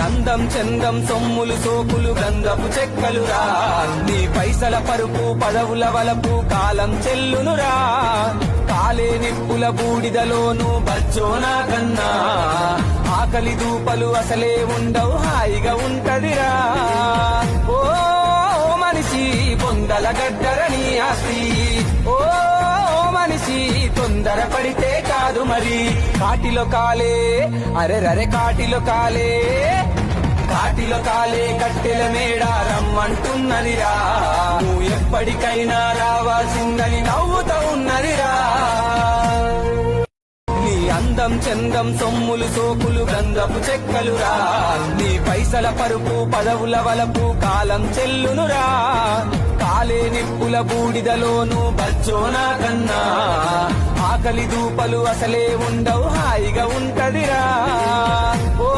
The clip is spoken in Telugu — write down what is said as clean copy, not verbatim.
అందం చందం సొమ్ములు సోకులు గంధపు చెక్కలురా నీ పైసల పరుపు పదవుల వలపు కాలం చెల్లునురా కాలే నిప్పుల బూడిదలోను బచ్చోనా కన్నా ఆకలి దూపలు అసలే ఉండవు హాయిగా ఉంటదిరా ఓ మనిషి బొందల గడ్డరని ఆస్తి ఓ మనిషి తొందర పడితే కాదు మరి కాటిలో కాలే అరెరరే కాటిలో కాలే కట్టెల మేడ రమ్మంటున్నదిరా నువ్వు ఎప్పటికైనా రావాల్సిందని నవ్వుతూ ఉన్నదిరా నీ అందం చందం సొమ్ములు సోకులు గంధపు చెక్కలురా నీ పైసల పరుపు పదవుల వలపు కాలం చెల్లునురా కాలే నిప్పుల బూడిదలోను బచ్చోనా కన్నా ఆకలి దూపలు అసలే ఉండవు హాయిగా ఉంటదిరా ఓ